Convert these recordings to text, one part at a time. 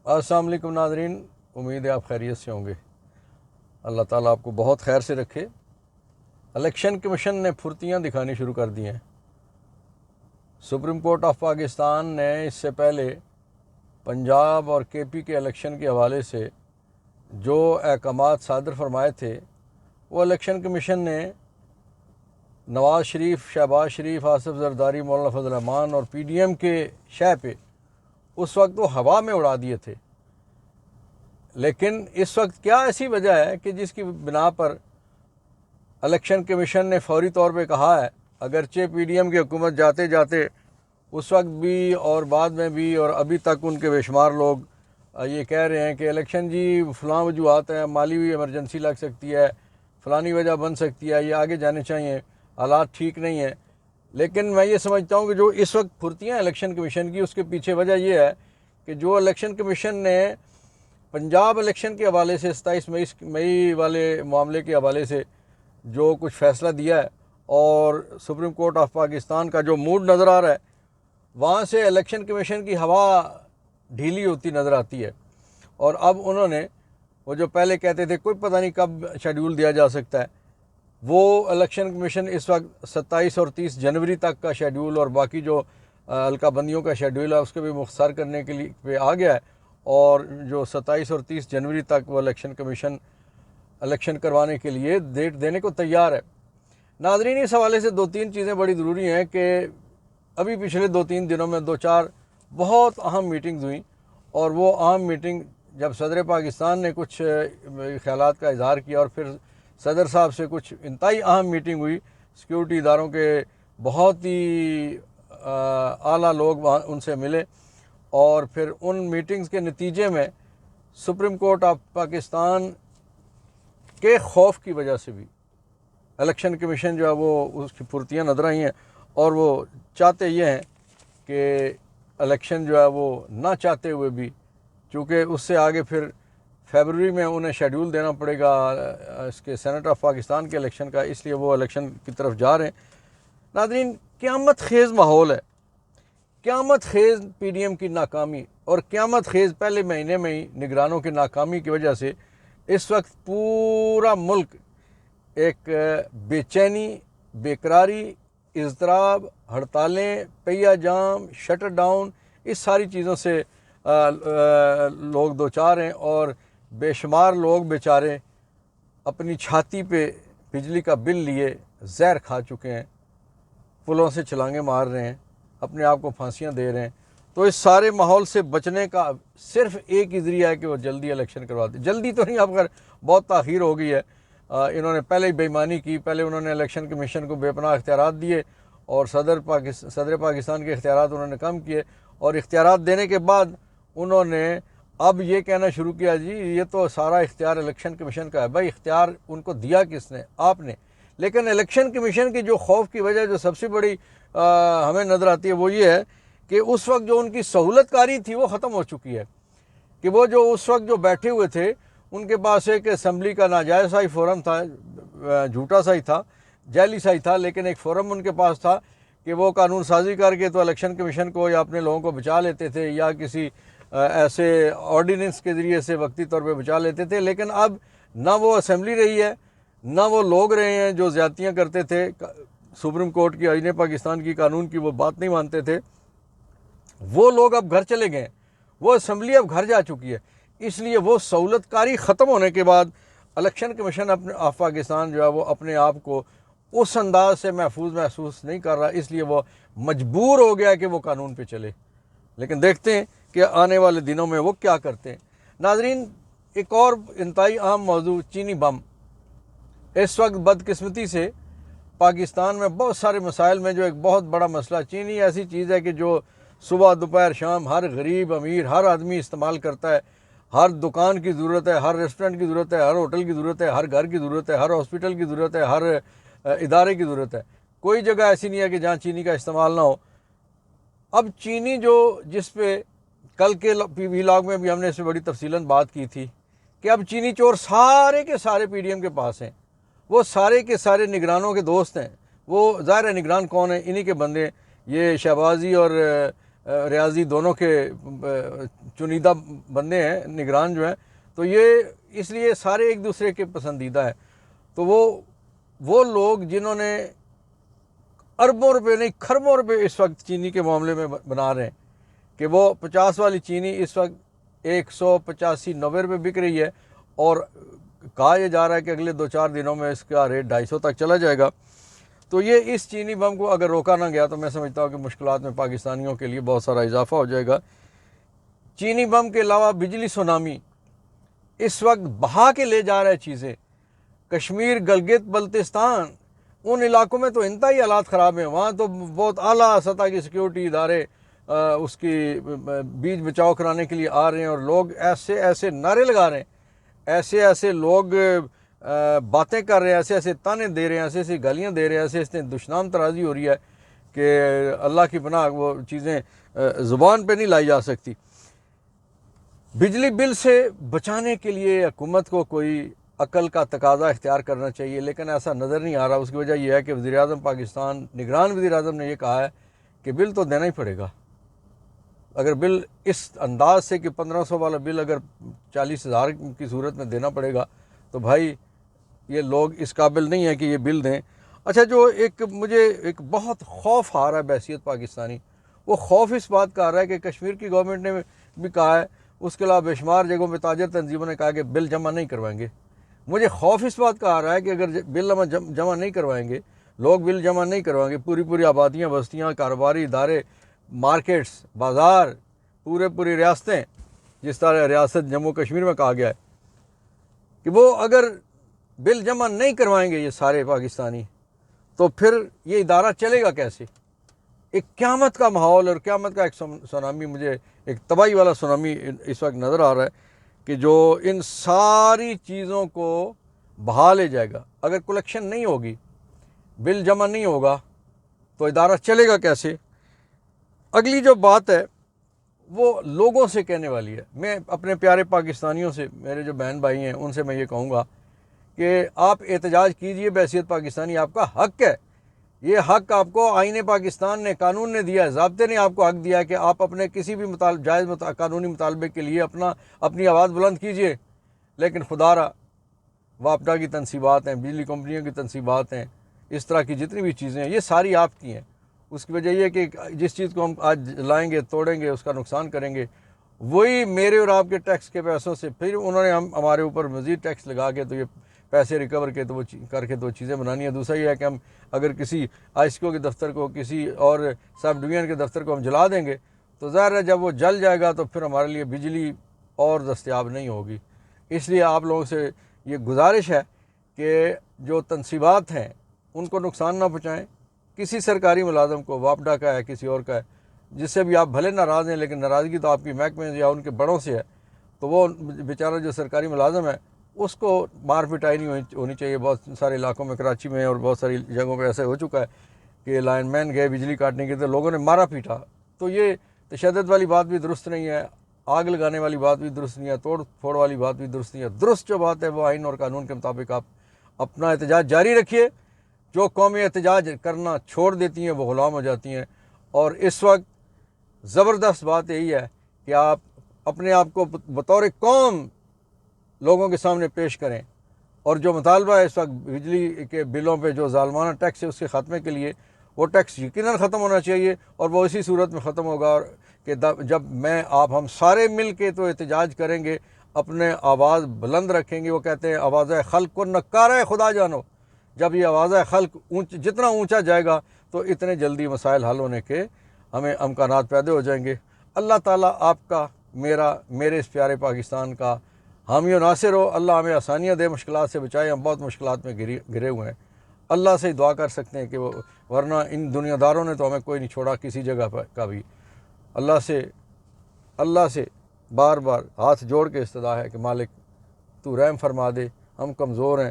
السلام علیکم ناظرین، امید ہے آپ خیریت سے ہوں گے۔ اللہ تعالیٰ آپ کو بہت خیر سے رکھے۔ الیکشن کمیشن نے پھرتیاں دکھانی شروع کر دی ہیں۔ سپریم کورٹ آف پاکستان نے اس سے پہلے پنجاب اور کے پی کے الیکشن کے حوالے سے جو احکامات صادر فرمائے تھے، وہ الیکشن کمیشن نے نواز شریف، شہباز شریف، آصف زرداری، مولانا فضل الرحمان اور پی ڈی ایم کے شہ پہ اس وقت وہ ہوا میں اڑا دیے تھے۔ لیکن اس وقت کیا ایسی وجہ ہے کہ جس کی بنا پر الیکشن کمیشن نے فوری طور پہ کہا ہے، اگرچہ پی ڈی ایم کی حکومت جاتے جاتے اس وقت بھی اور بعد میں بھی اور ابھی تک ان کے بے شمار لوگ یہ کہہ رہے ہیں کہ الیکشن جی فلاں وجوہات ہیں، مالی بھی ایمرجنسی لگ سکتی ہے، فلانی وجہ بن سکتی ہے، یہ آگے جانے چاہیے، حالات ٹھیک نہیں ہیں۔ لیکن میں یہ سمجھتا ہوں کہ جو اس وقت پھرتیاں الیکشن کمیشن کی، اس کے پیچھے وجہ یہ ہے کہ جو الیکشن کمیشن نے پنجاب الیکشن کے حوالے سے 27 مئی والے معاملے کے حوالے سے جو کچھ فیصلہ دیا ہے، اور سپریم کورٹ آف پاکستان کا جو موڈ نظر آ رہا ہے، وہاں سے الیکشن کمیشن کی ہوا ڈھیلی ہوتی نظر آتی ہے۔ اور اب انہوں نے وہ جو پہلے کہتے تھے کوئی پتہ نہیں کب شیڈیول دیا جا سکتا ہے، وہ الیکشن کمیشن اس وقت 27 اور 30 جنوری تک کا شیڈیول اور باقی جو حلقہ بندیوں کا شیڈیول ہے اس کو بھی مختصر کرنے کے لیے پہ آ گیا ہے، اور جو 27 اور 30 جنوری تک وہ الیکشن کمیشن الیکشن کروانے کے لیے ڈیٹ دینے کو تیار ہے۔ ناظرین، اس حوالے سے 2-3 چیزیں بڑی ضروری ہیں کہ ابھی پچھلے 2-3 دنوں میں 2-4 بہت اہم میٹنگز ہوئیں، اور وہ اہم میٹنگ جب صدر پاکستان نے کچھ خیالات کا اظہار کیا، اور پھر صدر صاحب سے کچھ انتہائی اہم میٹنگ ہوئی، سیکیورٹی اداروں کے بہت ہی اعلیٰ لوگ وہاں ان سے ملے، اور پھر ان میٹنگز کے نتیجے میں سپریم کورٹ آف پاکستان کے خوف کی وجہ سے بھی الیکشن کمیشن جو ہے وہ اس کی پھرتیاں نظر آئی ہیں، اور وہ چاہتے یہ ہیں کہ الیکشن جو ہے وہ نہ چاہتے ہوئے بھی، چونکہ اس سے آگے پھر فیبروری میں انہیں شیڈیول دینا پڑے گا اس کے سینٹ آف پاکستان کے الیکشن کا، اس لیے وہ الیکشن کی طرف جا رہے ہیں۔ ناظرین، قیامت خیز ماحول ہے، قیامت خیز پی ڈی ایم کی ناکامی اور قیامت خیز پہلے مہینے میں ہی نگرانوں کی ناکامی کی وجہ سے اس وقت پورا ملک ایک بے چینی، بے قراری، اضطراب، ہڑتالیں، پہیہ جام، شٹر ڈاؤن، اس ساری چیزوں سے لوگ دوچار ہیں، اور بے شمار لوگ بیچارے اپنی چھاتی پہ بجلی کا بل لیے زہر کھا چکے ہیں، پلوں سے چھلانگیں مار رہے ہیں، اپنے آپ کو پھانسیاں دے رہے ہیں۔ تو اس سارے ماحول سے بچنے کا صرف ایک ہی ذریعہ ہے کہ وہ جلدی الیکشن کروا دیں۔ جلدی تو نہیں، اب اگر بہت تاخیر ہو گئی ہے، انہوں نے پہلے ہی بے ایمانی کی، پہلے انہوں نے الیکشن کمیشن کو بے پناہ اختیارات دیے، اور صدر پاکستان کے اختیارات انہوں نے کم کیے، اور اختیارات دینے کے بعد انہوں نے اب یہ کہنا شروع کیا جی یہ تو سارا اختیار الیکشن کمیشن کا ہے۔ بھائی اختیار ان کو دیا کس نے؟ آپ نے۔ لیکن الیکشن کمیشن کی جو خوف کی وجہ جو سب سے بڑی ہمیں نظر آتی ہے وہ یہ ہے کہ اس وقت جو ان کی سہولت کاری تھی وہ ختم ہو چکی ہے، کہ وہ جو اس وقت جو بیٹھے ہوئے تھے ان کے پاس ایک اسمبلی کا ناجائز سا ہی فورم تھا، جھوٹا سا ہی تھا، جعلی سا ہی تھا، لیکن ایک فورم ان کے پاس تھا کہ وہ قانون سازی کر کے تو الیکشن کمیشن کو یا اپنے لوگوں کو بچا لیتے تھے، یا کسی ایسے آرڈیننس کے ذریعے سے وقتی طور پہ بچا لیتے تھے۔ لیکن اب نہ وہ اسمبلی رہی ہے، نہ وہ لوگ رہے ہیں جو زیادتیاں کرتے تھے، سپریم کورٹ کی، آئین پاکستان کی، قانون کی وہ بات نہیں مانتے تھے، وہ لوگ اب گھر چلے گئے، وہ اسمبلی اب گھر جا چکی ہے۔ اس لیے وہ سہولت کاری ختم ہونے کے بعد الیکشن کمیشن آف پاکستان جو ہے وہ اپنے آپ کو اس انداز سے محسوس نہیں کر رہا، اس لیے وہ مجبور ہو گیا کہ وہ قانون پہ چلے۔ لیکن دیکھتے ہیں کہ آنے والے دنوں میں وہ کیا کرتے ہیں۔ ناظرین، ایک اور انتہائی اہم موضوع، چینی بم۔ اس وقت بدقسمتی سے پاکستان میں بہت سارے مسائل میں جو ایک بہت بڑا مسئلہ، چینی ایسی چیز ہے کہ جو صبح دوپہر شام ہر غریب امیر ہر آدمی استعمال کرتا ہے، ہر دکان کی ضرورت ہے، ہر ریسٹورنٹ کی ضرورت ہے، ہر ہوٹل کی ضرورت ہے، ہر گھر کی ضرورت ہے، ہر ہاسپٹل کی ضرورت ہے، ہر ادارے کی ضرورت ہے۔ کوئی جگہ ایسی نہیں ہے کہ جہاں چینی کا استعمال نہ ہو۔ اب چینی جس پہ کل کے ویلاگ میں بھی ہم نے اس میں بڑی تفصیلاً بات کی تھی کہ اب چینی چور سارے کے سارے پی ڈی ایم کے پاس ہیں، وہ سارے کے سارے نگرانوں کے دوست ہیں۔ وہ ظاہر ہے نگران کون ہیں؟ انہی کے بندے، یہ شہبازی اور ریاضی دونوں کے چنیدہ بندے ہیں، نگران جو ہیں، تو یہ اس لیے سارے ایک دوسرے کے پسندیدہ ہیں۔ تو وہ لوگ جنہوں نے اربوں روپے نہیں کھربوں روپے اس وقت چینی کے معاملے میں بنا رہے ہیں، کہ وہ 50 والی چینی اس وقت 185-90 روپے بک رہی ہے، اور کہا یہ جا رہا ہے کہ اگلے 2-4 دنوں میں اس کا ریٹ 250 تک چلا جائے گا۔ تو یہ اس چینی بم کو اگر روکا نہ گیا تو میں سمجھتا ہوں کہ مشکلات میں پاکستانیوں کے لیے بہت سارا اضافہ ہو جائے گا۔ چینی بم کے علاوہ بجلی سونامی اس وقت بہا کے لے جا رہا ہے چیزیں۔ کشمیر، گلگت بلتستان، ان علاقوں میں تو انتہائی حالات خراب ہیں، وہاں تو بہت اعلیٰ سطح کی سیکیورٹی ادارے اس کی بیچ بچاؤ کرانے کے لیے آ رہے ہیں، اور لوگ ایسے نعرے لگا رہے ہیں، ایسے لوگ باتیں کر رہے ہیں، ایسے تانے دے رہے ہیں، ایسے گالیاں دے رہے ہیں، ایسے دشنام ترازی ہو رہی ہے کہ اللہ کی پناہ وہ چیزیں زبان پہ نہیں لائی جا سکتی۔ بجلی بل سے بچانے کے لیے حکومت کو کوئی عقل کا تقاضا اختیار کرنا چاہیے، لیکن ایسا نظر نہیں آ رہا۔ اس کی وجہ یہ ہے کہ وزیر اعظم پاکستان، نگران وزیر اعظم نے یہ کہا ہے کہ بل تو دینا ہی پڑے گا۔ اگر بل اس انداز سے کہ 1500 والا بل اگر 40,000 کی صورت میں دینا پڑے گا تو بھائی یہ لوگ اس قابل نہیں ہیں کہ یہ بل دیں۔ اچھا، جو مجھے ایک بہت خوف آ رہا ہے بحیثیت پاکستانی، وہ خوف اس بات کا آ رہا ہے کہ کشمیر کی گورنمنٹ نے بھی کہا ہے، اس کے علاوہ بے شمار جگہوں پہ تاجر تنظیموں نے کہا کہ بل جمع نہیں کروائیں گے۔ مجھے خوف اس بات کا آ رہا ہے کہ اگر بل جمع نہیں کروائیں گے، لوگ بل جمع نہیں کروائیں گے، پوری آبادیاں، بستیاں، کاروباری ادارے، مارکیٹس، بازار، پوری ریاستیں، جس طرح ریاست جموں کشمیر میں کہا گیا ہے کہ وہ اگر بل جمع نہیں کروائیں گے یہ سارے پاکستانی، تو پھر یہ ادارہ چلے گا کیسے؟ ایک قیامت کا ماحول اور قیامت کا ایک سونامی، مجھے ایک تباہی والا سونامی اس وقت نظر آ رہا ہے کہ جو ان ساری چیزوں کو بہا لے جائے گا۔ اگر کلیکشن نہیں ہوگی، بل جمع نہیں ہوگا، تو ادارہ چلے گا کیسے؟ اگلی جو بات ہے وہ لوگوں سے کہنے والی ہے۔ میں اپنے پیارے پاکستانیوں سے، میرے جو بہن بھائی ہیں، ان سے میں یہ کہوں گا کہ آپ احتجاج کیجئے، بحیثیت پاکستانی آپ کا حق ہے۔ یہ حق آپ کو آئین پاکستان نے، قانون نے دیا ہے، ضابطے نے آپ کو حق دیا ہے کہ آپ اپنے کسی بھی جائز قانونی مطالبے کے لیے اپنی آواز بلند کیجئے۔ لیکن خدا را واپڈا کی تنصیبات ہیں، بجلی کمپنیوں کی تنصیبات ہیں، اس طرح کی جتنی بھی چیزیں ہیں، یہ ساری آپ کی ہیں۔ اس کی وجہ یہ ہے کہ جس چیز کو ہم آج لائیں گے، توڑیں گے، اس کا نقصان کریں گے، وہی میرے اور آپ کے ٹیکس کے پیسوں سے پھر انہوں نے ہمارے اوپر مزید ٹیکس لگا کے تو یہ پیسے ریکور کر کے تو چیزیں بنانی ہیں۔ دوسرا یہ ہے کہ ہم اگر کسی آئسکو کے دفتر کو، کسی اور سب ڈویژن کے دفتر کو ہم جلا دیں گے تو ظاہر ہے جب وہ جل جائے گا تو پھر ہمارے لیے بجلی اور دستیاب نہیں ہوگی۔ اس لیے آپ لوگوں سے یہ گزارش ہے کہ جو تنصیبات ہیں ان کو نقصان نہ پہنچائیں۔ کسی سرکاری ملازم کو، واپڈا کا ہے، کسی اور کا ہے، جس سے بھی آپ بھلے ناراض ہیں، لیکن ناراضگی تو آپ کی محکمے یا ان کے بڑوں سے ہے، تو وہ بیچارہ جو سرکاری ملازم ہے اس کو مار پٹائی نہیں ہونی چاہیے۔ بہت سارے علاقوں میں، کراچی میں اور بہت ساری جگہوں پہ ایسے ہو چکا ہے کہ لائن مین گئے بجلی کاٹنے کے تو لوگوں نے مارا پیٹا۔ تو یہ تشدد والی بات بھی درست نہیں ہے، آگ لگانے والی بات بھی درست نہیں ہے، توڑ پھوڑ والی بات بھی درست نہیں ہے۔ درست جو بات ہے وہ آئین اور قانون کے مطابق آپ اپنا احتجاج جاری رکھیے۔ جو قومیں احتجاج کرنا چھوڑ دیتی ہیں وہ غلام ہو جاتی ہیں، اور اس وقت زبردست بات یہی ہے کہ آپ اپنے آپ کو بطور قوم لوگوں کے سامنے پیش کریں، اور جو مطالبہ ہے اس وقت بجلی کے بلوں پہ جو ظالمانہ ٹیکس ہے اس کے خاتمے کے لیے، وہ ٹیکس یقیناً ختم ہونا چاہیے، اور وہ اسی صورت میں ختم ہوگا کہ جب ہم سارے مل کے تو احتجاج کریں گے، اپنے آواز بلند رکھیں گے۔ وہ کہتے ہیں آواز خلق کو نکارہ خدا جانو۔ جب یہ آواز خلق جتنا اونچا جائے گا تو اتنے جلدی مسائل حل ہونے کے ہمیں امکانات پیدا ہو جائیں گے۔ اللہ تعالیٰ آپ کا، میرے اس پیارے پاکستان کا حامی و ناصر ہو۔ اللہ ہمیں آسانیاں دے، مشکلات سے بچائے۔ ہم بہت مشکلات میں گھرے ہوئے ہیں، اللہ سے دعا کر سکتے ہیں کہ وہ، ورنہ ان دنیا داروں نے تو ہمیں کوئی نہیں چھوڑا کسی جگہ کا بھی۔ اللہ سے بار بار ہاتھ جوڑ کے استدعا ہے کہ مالک تو رحم فرما دے، ہم کمزور ہیں،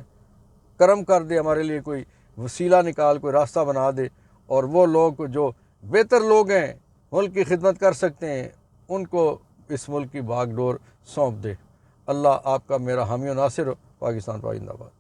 کرم کر دے، ہمارے لیے کوئی وسیلہ نکال، کوئی راستہ بنا دے، اور وہ لوگ جو بہتر لوگ ہیں، ملک کی خدمت کر سکتے ہیں، ان کو اس ملک کی بھاگ ڈور سونپ دے۔ اللہ آپ کا، میرا حامی و ناصر ہو۔ پاکستان زندہ باد۔